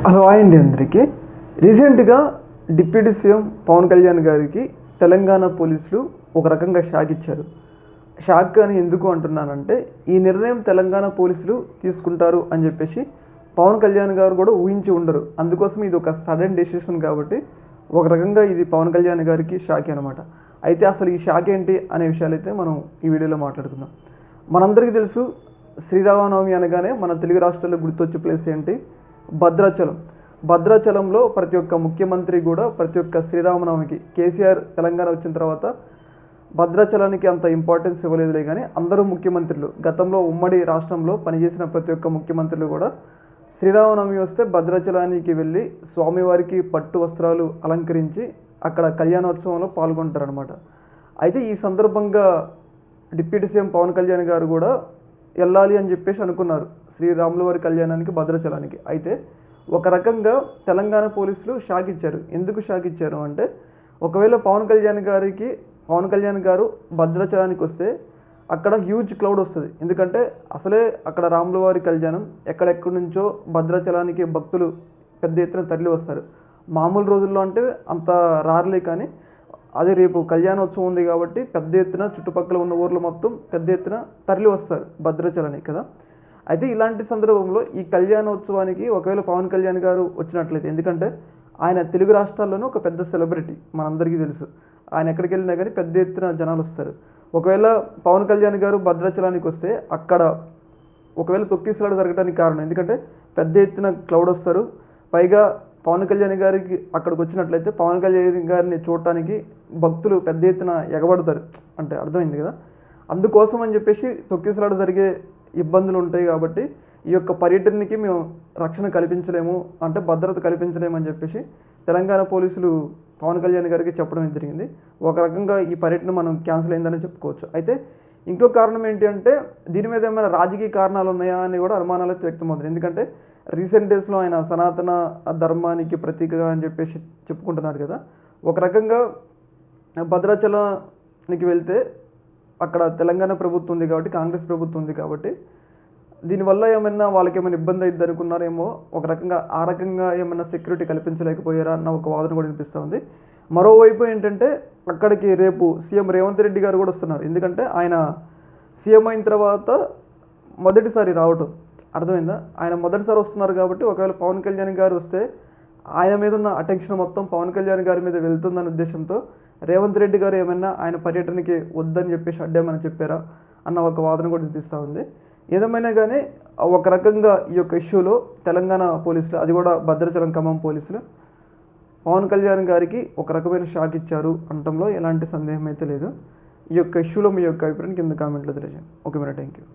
Hello అండి అందరికీ. రీసెంట్గా డిప్యూటీ సీఎం పవన్ కళ్యాణ్ గారికి తెలంగాణ పోలీసులు ఒక రకంగా షాక్ ఇచ్చారు. షాక్ అని ఎందుకు అంటున్నానంటే, ఈ నిర్ణయం తెలంగాణ పోలీసులు తీసుకుంటారు అని చెప్పేసి పవన్ కళ్యాణ్ గారు కూడా ఊహించి ఉండరు. అందుకోసం ఇది ఒక సడన్ డెసిషన్ కాబట్టి ఒక రకంగా ఇది పవన్ కళ్యాణ్ గారికి షాక్ అనమాట. అయితే అసలు ఈ షాక్ ఏంటి అనే విషయాలు అయితే మనం ఈ వీడియోలో మాట్లాడుకుందాం. మనందరికీ తెలుసు, శ్రీరామనవమి అనగానే మన తెలుగు రాష్ట్రాల్లో గుర్తొచ్చే ప్లేస్ ఏంటి? భద్రాచలం. భద్రాచలంలో ప్రతి ఒక్క ముఖ్యమంత్రి కూడా ప్రతి ఒక్క శ్రీరామనవమికి కేసీఆర్ తెలంగాణ వచ్చిన తర్వాత భద్రాచలానికి అంత ఇంపార్టెన్స్ ఇవ్వలేదులే, కానీ అందరూ ముఖ్యమంత్రులు గతంలో ఉమ్మడి రాష్ట్రంలో పనిచేసిన ప్రతి ఒక్క ముఖ్యమంత్రులు కూడా శ్రీరామనవమి వస్తే భద్రాచలానికి వెళ్ళి స్వామివారికి పట్టు వస్త్రాలు అలంకరించి అక్కడ కళ్యాణోత్సవంలో పాల్గొంటారనమాట. అయితే ఈ సందర్భంగా డిప్యూటీ సీఎం పవన్ కళ్యాణ్ గారు కూడా వెళ్ళాలి అని చెప్పేసి అనుకున్నారు శ్రీరాముల వారి కళ్యాణానికి భద్రాచలానికి. అయితే ఒక రకంగా తెలంగాణ పోలీసులు షాక్ ఇచ్చారు. ఎందుకు షాక్ ఇచ్చారు అంటే, ఒకవేళ పవన్ కళ్యాణ్ గారు భద్రాచలానికి వస్తే అక్కడ హ్యూజ్ క్లౌడ్ వస్తుంది. ఎందుకంటే అసలే అక్కడ రాముల వారి కళ్యాణం, ఎక్కడెక్కడి నుంచో భద్రాచలానికి భక్తులు పెద్ద ఎత్తున తరలి వస్తారు. మామూలు రోజుల్లో అంటే అంత రారులే, కానీ అదే రేపు కళ్యాణోత్సవం ఉంది కాబట్టి పెద్ద ఎత్తున చుట్టుపక్కల ఉన్న ఊర్లు మొత్తం పెద్ద ఎత్తున తరలి వస్తారు భద్రాచలానికి కదా. అయితే ఇలాంటి సందర్భంలో ఈ కళ్యాణోత్సవానికి ఒకవేళ పవన్ కళ్యాణ్ గారు వచ్చినట్లయితే, ఎందుకంటే ఆయన తెలుగు రాష్ట్రాల్లోనూ ఒక పెద్ద సెలబ్రిటీ, మనందరికీ తెలుసు. ఆయన ఎక్కడికి వెళ్ళినా కానీ పెద్ద ఎత్తున జనాలు వస్తారు. ఒకవేళ పవన్ కళ్యాణ్ గారు భద్రాచలానికి వస్తే అక్కడ ఒకవేళ తొక్కిసలాట జరగడానికి కారణం, ఎందుకంటే పెద్ద ఎత్తున క్లౌడ్ వస్తారు. పైగా పవన్ కళ్యాణ్ గారికి అక్కడికి వచ్చినట్లయితే పవన్ కళ్యాణ్ గారిని చూడటానికి భక్తులు పెద్ద ఎత్తున ఎగబడతారు, అంటే అర్థమైంది కదా. అందుకోసం అని చెప్పేసి తొక్కిసలాట జరిగే ఇబ్బందులు ఉంటాయి కాబట్టి ఈ యొక్క పర్యటనకి మేము రక్షణ కల్పించలేము, అంటే భద్రత కల్పించలేము అని చెప్పేసి తెలంగాణ పోలీసులు పవన్ కళ్యాణ్ గారికి చెప్పడం జరిగింది. ఒక రకంగా ఈ పర్యటన మనం క్యాన్సిల్ అయిందని చెప్పుకోవచ్చు. అయితే ఇంకో కారణం ఏంటి అంటే, దీని మీద ఏమైనా రాజకీయ కారణాలు ఉన్నాయా అని కూడా అనుమానాలు అయితే వ్యక్తమవుతుంది. ఎందుకంటే రీసెంట్ డేస్లో ఆయన సనాతన ధర్మానికి ప్రతీకగా అని చెప్పేసి చెప్పుకుంటున్నారు కదా. ఒక రకంగా భద్రాచలానికి వెళ్తే అక్కడ తెలంగాణ ప్రభుత్వం ఉంది కాబట్టి, కాంగ్రెస్ ప్రభుత్వం ఉంది కాబట్టి దీనివల్ల ఏమైనా వాళ్ళకి ఏమైనా ఇబ్బంది అవుతుంది అనుకున్నారేమో. ఒక రకంగా ఆ రకంగా ఏమైనా సెక్యూరిటీ కల్పించలేకపోయారా అన్న ఒక వాదన కూడా వినిపిస్తూ ఉంది. మరోవైపు ఏంటంటే, అక్కడికి రేపు సీఎం రేవంత్ రెడ్డి గారు కూడా వస్తున్నారు. ఎందుకంటే ఆయన సీఎం అయిన తర్వాత మొదటిసారి రావటం, అర్థమైందా? ఆయన మొదటిసారి వస్తున్నారు కాబట్టి ఒకవేళ పవన్ కళ్యాణ్ గారు వస్తే ఆయన మీద ఉన్న అటెన్షన్ మొత్తం పవన్ కళ్యాణ్ గారి మీద వెళ్తుందన్న ఉద్దేశంతో రేవంత్ రెడ్డి గారు ఏమైనా ఆయన పర్యటనకి వద్దని చెప్పేసి అడ్డామని చెప్పారా అన్న ఒక వాదన కూడా వినిపిస్తూ ఉంది. ఏదేమైనా కానీ ఒక రకంగా ఈ యొక్క ఇష్యూలో తెలంగాణ పోలీసులు, అది కూడా భద్రాచలం ఖమ్మం పోలీసులు పవన్ కళ్యాణ్ గారికి ఒక రకమైన షాక్ ఇచ్చారు అనటంలో ఎలాంటి సందేహం అయితే లేదు. ఈ యొక్క ఇష్యూలో మీ యొక్క అభిప్రాయం కింద కామెంట్లో తెలియజేయండి. Okay madam, thank you.